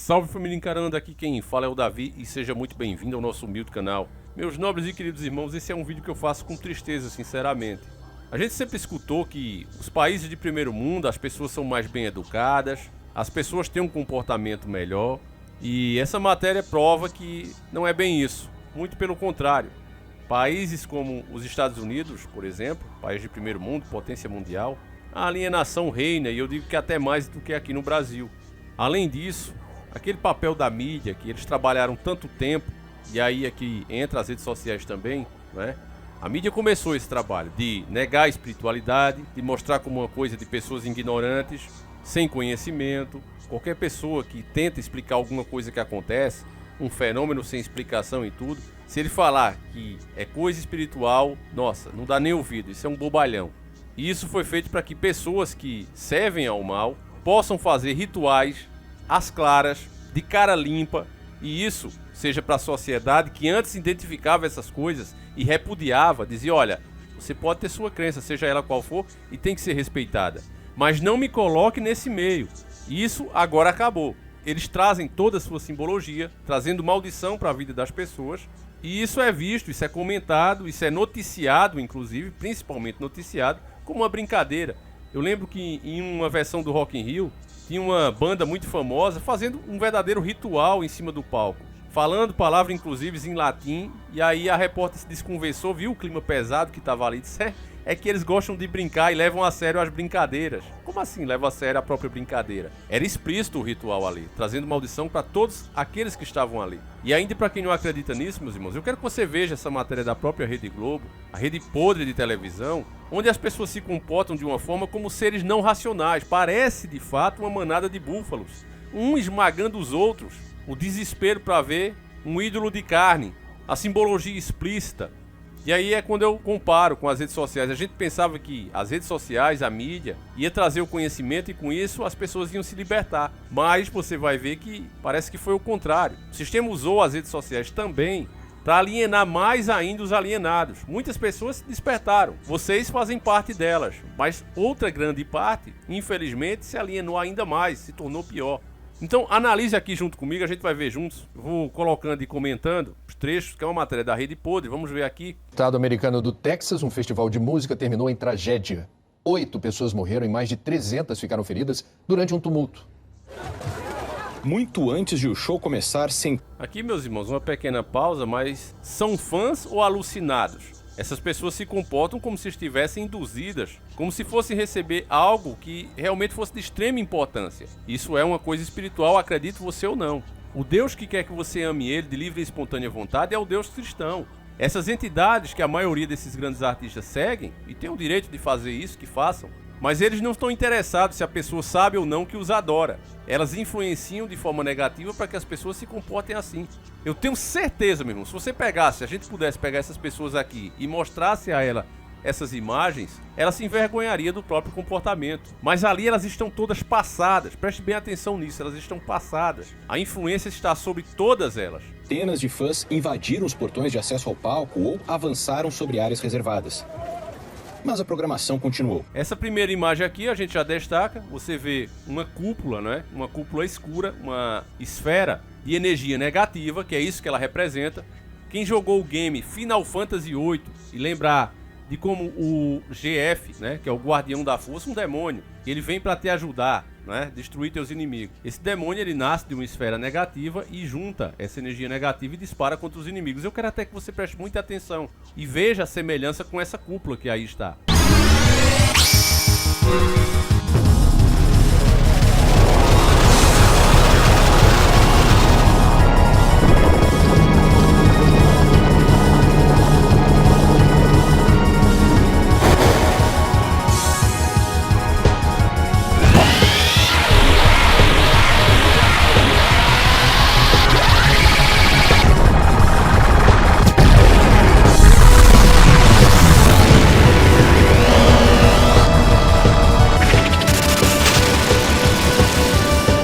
Salve família Encarando, aqui quem fala é o Davi e seja muito bem-vindo ao nosso humilde canal. Meus nobres e queridos irmãos, esse é um vídeo que eu faço com tristeza, sinceramente. A gente sempre escutou que os países de primeiro mundo, as pessoas são mais bem educadas, as pessoas têm um comportamento melhor, e essa matéria prova que não é bem isso, muito pelo contrário. Países como os Estados Unidos, por exemplo, país de primeiro mundo, potência mundial, a alienação reina e eu digo que até mais do que aqui no Brasil. Além disso, aquele papel da mídia que eles trabalharam tanto tempo, e aí aqui entra as redes sociais também, né? A mídia começou esse trabalho de negar a espiritualidade, de mostrar como uma coisa de pessoas ignorantes, sem conhecimento. Qualquer pessoa que tenta explicar alguma coisa que acontece, um fenômeno sem explicação e tudo, se ele falar que é coisa espiritual, nossa, não dá nem ouvido, isso é um bobalhão. E isso foi feito para que pessoas que servem ao mal possam fazer rituais às claras, de cara limpa, e isso seja para a sociedade que antes identificava essas coisas e repudiava, dizia, olha, você pode ter sua crença, seja ela qual for, e tem que ser respeitada, mas não me coloque nesse meio. Isso agora acabou. Eles trazem toda a sua simbologia, trazendo maldição para a vida das pessoas, e isso é visto, isso é comentado, isso é noticiado, inclusive, principalmente noticiado, como uma brincadeira. Eu lembro que em uma versão do Rock in Rio, tinha uma banda muito famosa fazendo um verdadeiro ritual em cima do palco, falando palavras inclusive em latim, e aí a repórter se desconversou, viu o clima pesado que estava ali, disse, é que eles gostam de brincar e levam a sério as brincadeiras. Como assim levam a sério a própria brincadeira? Era explícito o ritual ali, trazendo maldição para todos aqueles que estavam ali. E ainda para quem não acredita nisso, meus irmãos, eu quero que você veja essa matéria da própria Rede Globo, a rede podre de televisão, onde as pessoas se comportam de uma forma como seres não racionais. Parece de fato uma manada de búfalos, um esmagando os outros, o desespero para ver um ídolo de carne, a simbologia explícita. E aí é quando eu comparo com as redes sociais. A gente pensava que as redes sociais, a mídia, ia trazer o conhecimento e com isso as pessoas iam se libertar. Mas você vai ver que parece que foi o contrário. O sistema usou as redes sociais também para alienar mais ainda os alienados. Muitas pessoas se despertaram. Vocês fazem parte delas. Mas outra grande parte, infelizmente, se alienou ainda mais, se tornou pior. Então analise aqui junto comigo, a gente vai ver juntos. Vou colocando e comentando os trechos, que é uma matéria da Rede Podre. Vamos ver aqui. No estado americano do Texas, um festival de música terminou em tragédia. 8 pessoas morreram e mais de 300 ficaram feridas durante um tumulto. Muito antes de o show começar, Aqui, meus irmãos, uma pequena pausa, mas são fãs ou alucinados? Essas pessoas se comportam como se estivessem induzidas, como se fossem receber algo que realmente fosse de extrema importância. Isso é uma coisa espiritual, acredite você ou não. O Deus que quer que você ame ele de livre e espontânea vontade é o Deus cristão. Essas entidades que a maioria desses grandes artistas seguem, e tem o direito de fazer isso, que façam, mas eles não estão interessados se a pessoa sabe ou não que os adora. Elas influenciam de forma negativa para que as pessoas se comportem assim. Eu tenho certeza, meu irmão, se você pegasse, se a gente pudesse pegar essas pessoas aqui e mostrasse a ela essas imagens, ela se envergonharia do próprio comportamento. Mas ali elas estão todas passadas, preste bem atenção nisso, elas estão passadas. A influência está sobre todas elas. Centenas de fãs invadiram os portões de acesso ao palco ou avançaram sobre áreas reservadas. Mas a programação continuou. Essa primeira imagem aqui a gente já destaca, você vê uma cúpula, né? Uma cúpula escura, uma esfera de energia negativa, que é isso que ela representa. Quem jogou o game Final Fantasy VIII e lembrar de como o GF, né, que é o Guardião da Força, um demônio, ele vem para te ajudar, né, destruir teus inimigos. Esse demônio ele nasce de uma esfera negativa e junta essa energia negativa e dispara contra os inimigos. Eu quero até que você preste muita atenção e veja a semelhança com essa cúpula que aí está.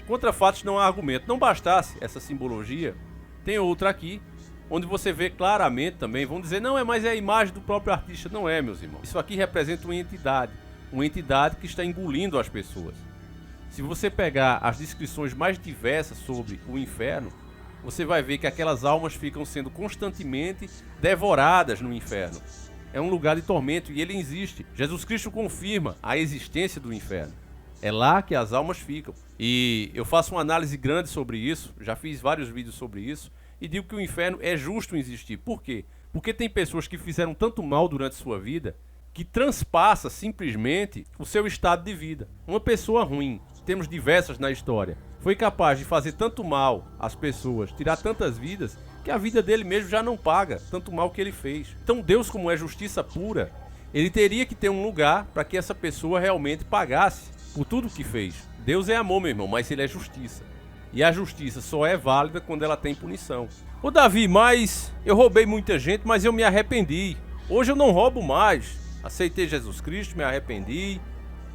Contra fatos não há argumento. Não bastasse essa simbologia, tem outra aqui, onde você vê claramente também, vão dizer, não, mas é a imagem do próprio artista. Não é, meus irmãos. Isso aqui representa uma entidade que está engolindo as pessoas. Se você pegar as descrições mais diversas sobre o inferno, você vai ver que aquelas almas ficam sendo constantemente devoradas no inferno. É um lugar de tormento e ele existe. Jesus Cristo confirma a existência do inferno. É lá que as almas ficam. E eu faço uma análise grande sobre isso, já fiz vários vídeos sobre isso, e digo que o inferno é justo em existir. Por quê? Porque tem pessoas que fizeram tanto mal durante sua vida que transpassa simplesmente o seu estado de vida. Uma pessoa ruim, temos diversas na história, foi capaz de fazer tanto mal às pessoas, tirar tantas vidas, que a vida dele mesmo já não paga tanto mal que ele fez. Então Deus, como é justiça pura, ele teria que ter um lugar para que essa pessoa realmente pagasse por tudo que fez. Deus é amor, meu irmão, mas ele é justiça. E a justiça só é válida quando ela tem punição. Ô Davi, mas eu roubei muita gente, mas eu me arrependi. Hoje eu não roubo mais. Aceitei Jesus Cristo, me arrependi.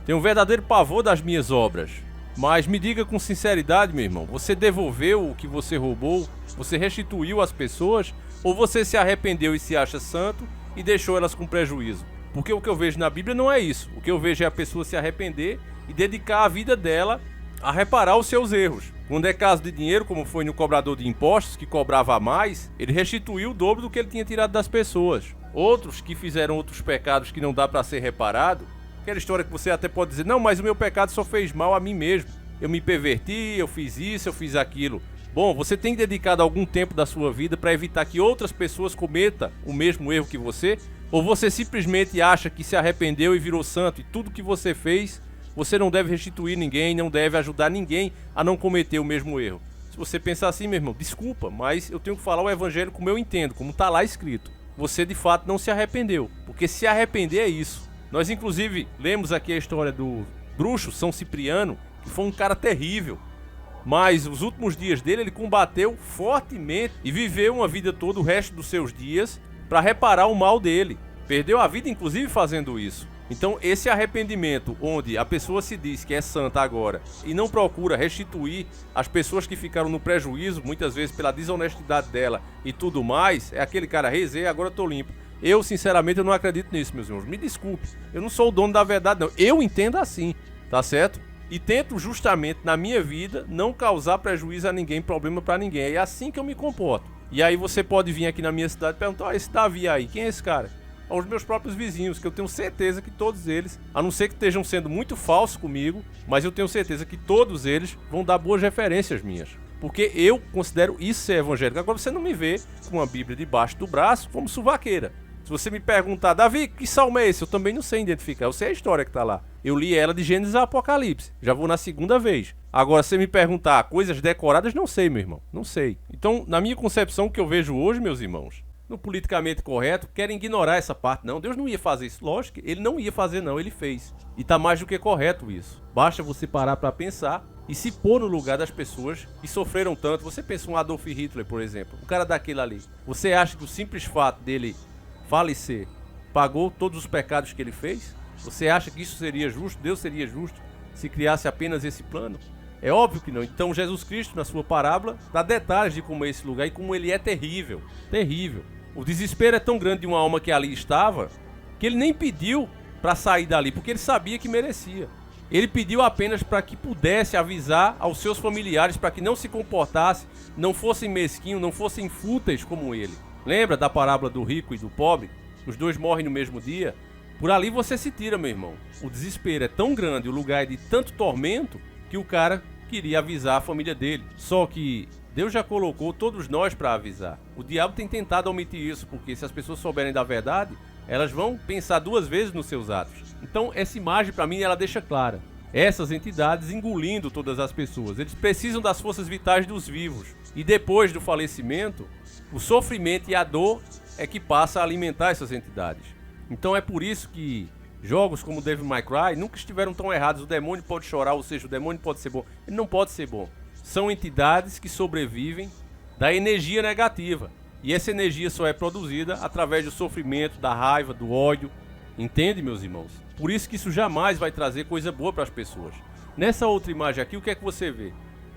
Tenho um verdadeiro pavor das minhas obras. Mas me diga com sinceridade, meu irmão, você devolveu o que você roubou? Você restituiu às pessoas? Ou você se arrependeu e se acha santo e deixou elas com prejuízo? Porque o que eu vejo na Bíblia não é isso. O que eu vejo é a pessoa se arrepender e dedicar a vida dela a reparar os seus erros. Quando é caso de dinheiro, como foi no cobrador de impostos, que cobrava mais, ele restituiu o dobro do que ele tinha tirado das pessoas. Outros que fizeram outros pecados que não dá para ser reparado, aquela história que você até pode dizer, não, mas o meu pecado só fez mal a mim mesmo. Eu me perverti, eu fiz isso, eu fiz aquilo. Bom, você tem dedicado algum tempo da sua vida para evitar que outras pessoas cometam o mesmo erro que você? Ou você simplesmente acha que se arrependeu e virou santo e tudo que você fez, você não deve restituir ninguém, não deve ajudar ninguém a não cometer o mesmo erro? Se você pensar assim, meu irmão, desculpa, mas eu tenho que falar o evangelho como eu entendo, como está lá escrito. Você de fato não se arrependeu, porque se arrepender é isso. Nós inclusive lemos aqui a história do bruxo São Cipriano, que foi um cara terrível, mas os últimos dias dele ele combateu fortemente e viveu uma vida toda, o resto dos seus dias, para reparar o mal dele. Perdeu a vida inclusive fazendo isso. Então esse arrependimento, onde a pessoa se diz que é santa agora e não procura restituir as pessoas que ficaram no prejuízo, muitas vezes pela desonestidade dela e tudo mais, é aquele cara, rezei, agora eu tô limpo. Eu, sinceramente, eu não acredito nisso, meus irmãos. Me desculpe, eu não sou o dono da verdade, não. Eu entendo assim, tá certo? E tento justamente, na minha vida, não causar prejuízo a ninguém, problema pra ninguém. É assim que eu me comporto. E aí você pode vir aqui na minha cidade e perguntar, esse Davi aí, quem é esse cara? Aos meus próprios vizinhos, que eu tenho certeza que todos eles, a não ser que estejam sendo muito falsos comigo, mas eu tenho certeza que todos eles vão dar boas referências minhas. Porque eu considero isso ser evangélico. Agora você não me vê com a Bíblia debaixo do braço como suvaqueira. Se você me perguntar, Davi, que salmo é esse? Eu também não sei identificar, eu sei a história que tá lá. Eu li ela de Gênesis a Apocalipse, já vou na segunda vez. Agora, se você me perguntar coisas decoradas, não sei, meu irmão, não sei. Então, na minha concepção, o que eu vejo hoje, meus irmãos, no politicamente correto, querem ignorar essa parte. Não, Deus não ia fazer isso. Lógico que ele não ia fazer não, ele fez. E tá mais do que correto isso. Basta você parar para pensar e se pôr no lugar das pessoas que sofreram tanto. Você pensa um Adolf Hitler, por exemplo, o cara daquele ali. Você acha que o simples fato dele falecer pagou todos os pecados que ele fez? Você acha que isso seria justo? Deus seria justo se criasse apenas esse plano? É óbvio que não. Então Jesus Cristo, na sua parábola, dá detalhes de como é esse lugar e como ele é terrível. Terrível. O desespero é tão grande de uma alma que ali estava, que ele nem pediu para sair dali, porque ele sabia que merecia. Ele pediu apenas para que pudesse avisar aos seus familiares, para que não se comportasse, não fossem mesquinhos, não fossem fúteis como ele. Lembra da parábola do rico e do pobre? Os dois morrem no mesmo dia. Por ali você se tira, meu irmão. O desespero é tão grande, o lugar é de tanto tormento, que o cara queria avisar a família dele. Só que Deus já colocou todos nós para avisar. O diabo tem tentado omitir isso, porque se as pessoas souberem da verdade, elas vão pensar duas vezes nos seus atos. Então essa imagem para mim ela deixa clara. Essas entidades engolindo todas as pessoas. Eles precisam das forças vitais dos vivos. E depois do falecimento, o sofrimento e a dor é que passa a alimentar essas entidades. Então é por isso que jogos como Devil May Cry nunca estiveram tão errados. O demônio pode chorar, ou seja, o demônio pode ser bom. Ele não pode ser bom. São entidades que sobrevivem da energia negativa. E essa energia só é produzida através do sofrimento, da raiva, do ódio. Entende, meus irmãos? Por isso que isso jamais vai trazer coisa boa para as pessoas. Nessa outra imagem aqui, o que é que você vê?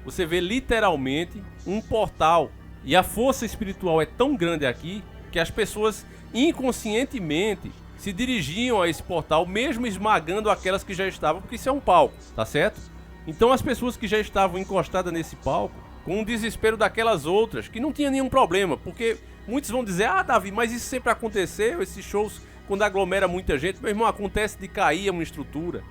Você vê literalmente um portal. E a força espiritual é tão grande aqui que as pessoas inconscientemente se dirigiam a esse portal, mesmo esmagando aquelas que já estavam, porque isso é um palco, tá certo? Então as pessoas que já estavam encostadas nesse palco, com o desespero daquelas outras, que não tinha nenhum problema, porque muitos vão dizer, Davi, mas isso sempre aconteceu, esses shows, quando aglomera muita gente, meu irmão, acontece de cair uma estrutura,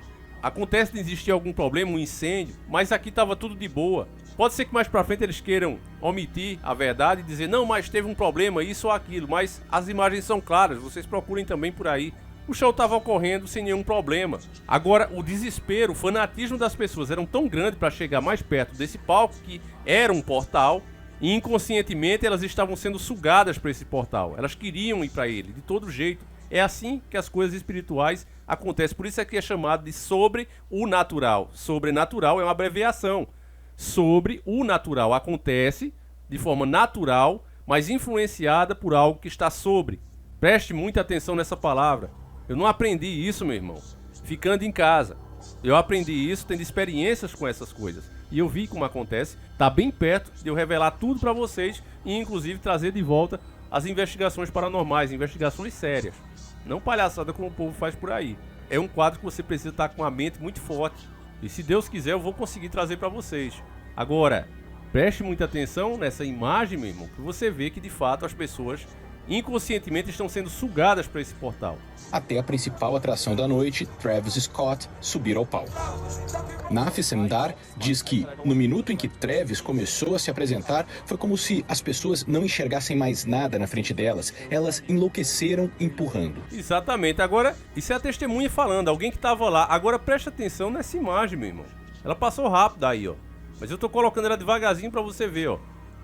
acontece de existir algum problema, um incêndio, mas aqui estava tudo de boa. Pode ser que mais pra frente eles queiram omitir a verdade e dizer, não, mas teve um problema, isso ou aquilo, mas as imagens são claras, vocês procurem também por aí. O show estava ocorrendo sem nenhum problema. Agora, o desespero, o fanatismo das pessoas eram tão grande para chegar mais perto desse palco, que era um portal, e inconscientemente elas estavam sendo sugadas para esse portal. Elas queriam ir para ele, de todo jeito. É assim que as coisas espirituais acontecem. Por isso é que é chamado de sobre o natural. Sobrenatural é uma abreviação. Sobre o natural. Acontece de forma natural, mas influenciada por algo que está sobre. Preste muita atenção nessa palavra. Eu não aprendi isso, meu irmão, ficando em casa. Eu aprendi isso tendo experiências com essas coisas. E eu vi como acontece. Tá bem perto de eu revelar tudo pra vocês e inclusive trazer de volta as investigações paranormais, investigações sérias. Não palhaçada como o povo faz por aí. É um quadro que você precisa estar com a mente muito forte. E se Deus quiser, eu vou conseguir trazer pra vocês. Agora, preste muita atenção nessa imagem, meu irmão, que você vê que de fato as pessoas inconscientemente estão sendo sugadas para esse portal. Até a principal atração da noite, Travis Scott, subir ao palco. Naf Semdar diz que, no minuto em que Travis começou a se apresentar, foi como se as pessoas não enxergassem mais nada na frente delas. Elas enlouqueceram empurrando. Exatamente. Agora, isso é a testemunha falando, alguém que estava lá. Agora preste atenção nessa imagem, meu irmão. Ela passou rápido aí, ó. Mas eu tô colocando ela devagarzinho para você ver, ó.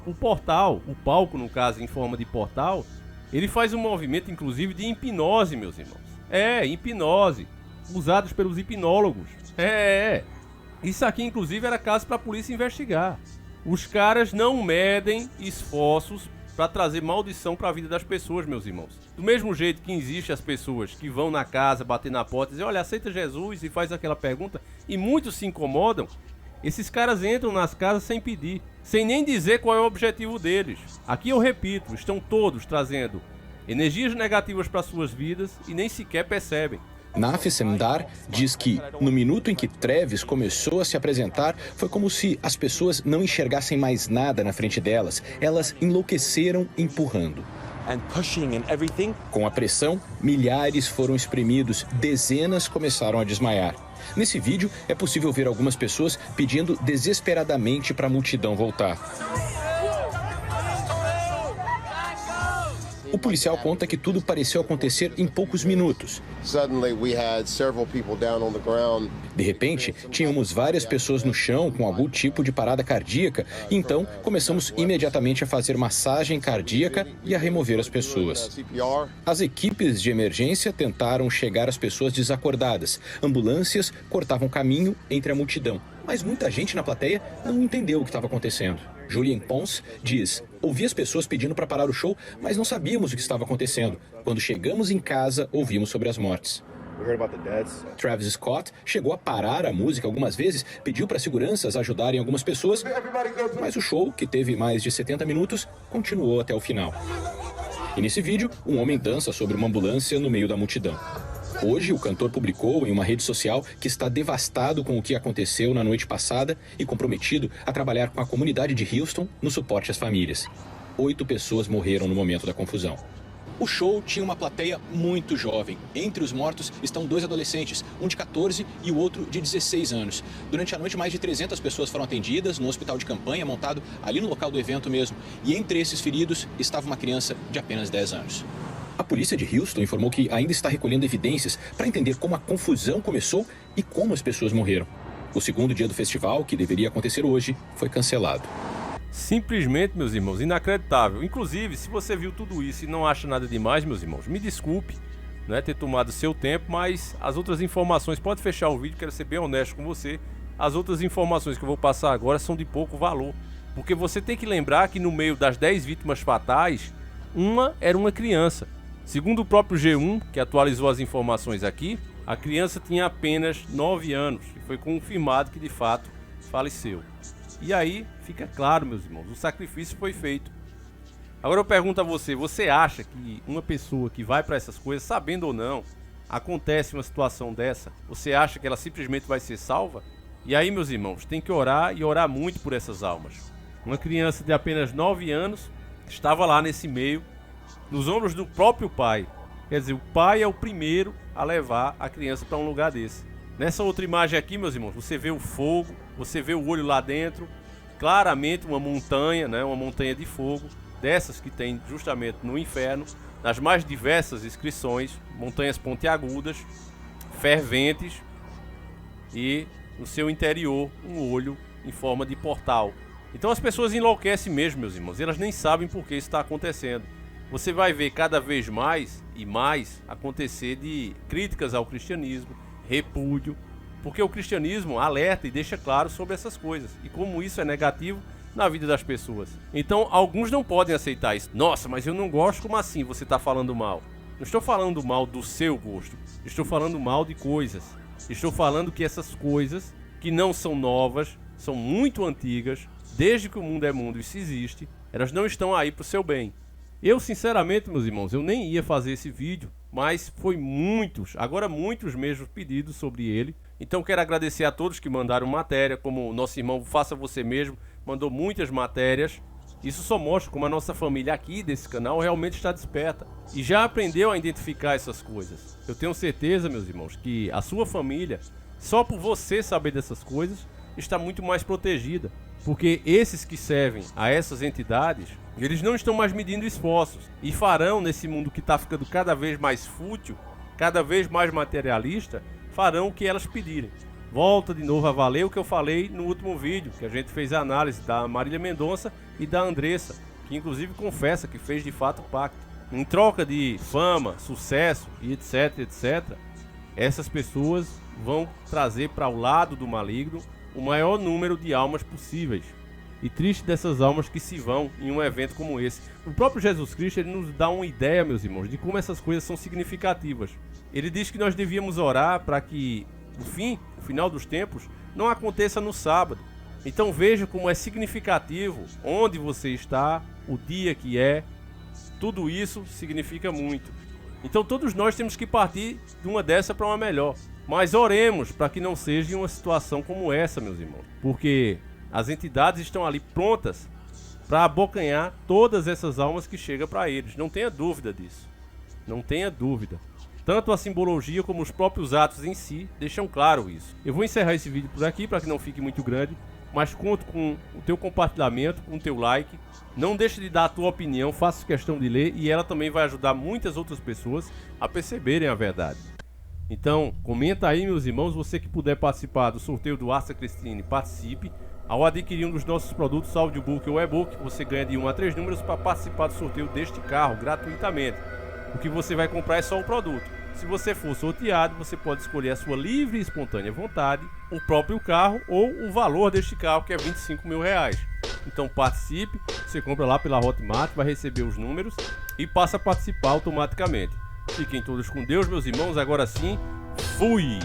O portal, o palco no caso em forma de portal, ele faz um movimento, inclusive, de hipnose, meus irmãos. Hipnose. Usados pelos hipnólogos. Isso aqui, inclusive, era caso para a polícia investigar. Os caras não medem esforços para trazer maldição para a vida das pessoas, meus irmãos. Do mesmo jeito que existem as pessoas que vão na casa, bater na porta e dizer, olha, aceita Jesus, e faz aquela pergunta, e muitos se incomodam, esses caras entram nas casas sem pedir, sem nem dizer qual é o objetivo deles. Aqui eu repito, estão todos trazendo energias negativas para suas vidas e nem sequer percebem. Naf Semdar diz que, no minuto em que Travis começou a se apresentar, foi como se as pessoas não enxergassem mais nada na frente delas. Elas enlouqueceram empurrando. Com a pressão, milhares foram espremidos, dezenas começaram a desmaiar. Nesse vídeo, é possível ver algumas pessoas pedindo desesperadamente para a multidão voltar. O policial conta que tudo pareceu acontecer em poucos minutos. De repente, tínhamos várias pessoas no chão com algum tipo de parada cardíaca, e então começamos imediatamente a fazer massagem cardíaca e a remover as pessoas. As equipes de emergência tentaram chegar às pessoas desacordadas. Ambulâncias cortavam caminho entre a multidão, mas muita gente na plateia não entendeu o que estava acontecendo. Julien Pons diz, ouvi as pessoas pedindo para parar o show, mas não sabíamos o que estava acontecendo. Quando chegamos em casa, ouvimos sobre as mortes. Travis Scott chegou a parar a música algumas vezes, pediu para seguranças ajudarem algumas pessoas, mas o show, que teve mais de 70 minutos, continuou até o final. E nesse vídeo, um homem dança sobre uma ambulância no meio da multidão. Hoje, o cantor publicou em uma rede social que está devastado com o que aconteceu na noite passada e comprometido a trabalhar com a comunidade de Houston no suporte às famílias. 8 pessoas morreram no momento da confusão. O show tinha uma plateia muito jovem. Entre os mortos estão 2 adolescentes, um de 14 e o outro de 16 anos. Durante a noite, mais de 300 pessoas foram atendidas no hospital de campanha, montado ali no local do evento mesmo. E entre esses feridos estava uma criança de apenas 10 anos. A polícia de Houston informou que ainda está recolhendo evidências para entender como a confusão começou e como as pessoas morreram. O segundo dia do festival, que deveria acontecer hoje, foi cancelado. Simplesmente, meus irmãos, inacreditável. Inclusive, se você viu tudo isso e não acha nada demais, meus irmãos, me desculpe, não é ter tomado seu tempo, mas as outras informações, pode fechar o vídeo, quero ser bem honesto com você, as outras informações que eu vou passar agora são de pouco valor, porque você tem que lembrar que no meio das 10 vítimas fatais, uma era uma criança. Segundo o próprio G1, que atualizou as informações aqui, a criança tinha apenas 9 anos e foi confirmado que de fato faleceu. E aí fica claro, meus irmãos, o sacrifício foi feito. Agora eu pergunto a você, você acha que uma pessoa que vai para essas coisas, sabendo ou não, acontece uma situação dessa, você acha que ela simplesmente vai ser salva? E aí, meus irmãos, tem que orar e orar muito por essas almas. Uma criança de apenas 9 anos estava lá nesse meio, nos ombros do próprio pai. Quer dizer, o pai é o primeiro a levar a criança para um lugar desse. Nessa outra imagem aqui, meus irmãos, você vê o fogo, você vê o olho lá dentro, claramente uma montanha, né? Uma montanha de fogo, dessas que tem justamente no inferno, nas mais diversas inscrições, montanhas pontiagudas, ferventes, e no seu interior um olho em forma de portal. Então as pessoas enlouquecem mesmo, meus irmãos, e elas nem sabem por que isso está acontecendo. Você vai ver cada vez mais e mais acontecer de críticas ao cristianismo, repúdio, porque o cristianismo alerta e deixa claro sobre essas coisas e como isso é negativo na vida das pessoas. Então alguns não podem aceitar isso. Nossa, mas eu não gosto, como assim você está falando mal? Não estou falando mal do seu gosto, estou falando mal de coisas. Estou falando que essas coisas, que não são novas, são muito antigas, desde que o mundo é mundo e se existe, elas não estão aí para o seu bem. Eu, sinceramente, meus irmãos, eu nem ia fazer esse vídeo, mas foi muitos mesmo pedidos sobre ele. Então quero agradecer a todos que mandaram matéria, como o nosso irmão Faça Você Mesmo, mandou muitas matérias. Isso só mostra como a nossa família aqui desse canal realmente está desperta e já aprendeu a identificar essas coisas. Eu tenho certeza, meus irmãos, que a sua família, só por você saber dessas coisas, está muito mais protegida. Porque esses que servem a essas entidades, eles não estão mais medindo esforços e farão, nesse mundo que está ficando cada vez mais fútil, cada vez mais materialista, farão o que elas pedirem. Volta de novo a valer o que eu falei no último vídeo, que a gente fez a análise da Marília Mendonça e da Andressa, que inclusive confessa que fez de fato o pacto. Em troca de fama, sucesso e etc, etc, essas pessoas vão trazer para o lado do maligno o maior número de almas possíveis. E triste dessas almas que se vão em um evento como esse. O próprio Jesus Cristo, ele nos dá uma ideia, meus irmãos, de como essas coisas são significativas. Ele diz que nós devíamos orar para que o final dos tempos, não aconteça no sábado. Então veja como é significativo onde você está, o dia que é, tudo isso significa muito. Então todos nós temos que partir de uma dessa para uma melhor. Mas oremos para que não seja uma situação como essa, meus irmãos. Porque as entidades estão ali prontas para abocanhar todas essas almas que chegam para eles. Não tenha dúvida disso. Não tenha dúvida. Tanto a simbologia como os próprios atos em si deixam claro isso. Eu vou encerrar esse vídeo por aqui para que não fique muito grande, mas conto com o teu compartilhamento, com o teu like. Não deixe de dar a tua opinião, faça questão de ler e ela também vai ajudar muitas outras pessoas a perceberem a verdade. Então, comenta aí, meus irmãos, você que puder participar do sorteio do Arça Cristine, participe. Ao adquirir um dos nossos produtos, audiobook ou e-book, você ganha de 1 a 3 números para participar do sorteio deste carro gratuitamente. O que você vai comprar é só o produto. Se você for sorteado, você pode escolher a sua livre e espontânea vontade, o próprio carro ou o valor deste carro, que é R$25 mil. Então participe, você compra lá pela Hotmart, vai receber os números e passa a participar automaticamente. Fiquem todos com Deus, meus irmãos. Agora sim, fui!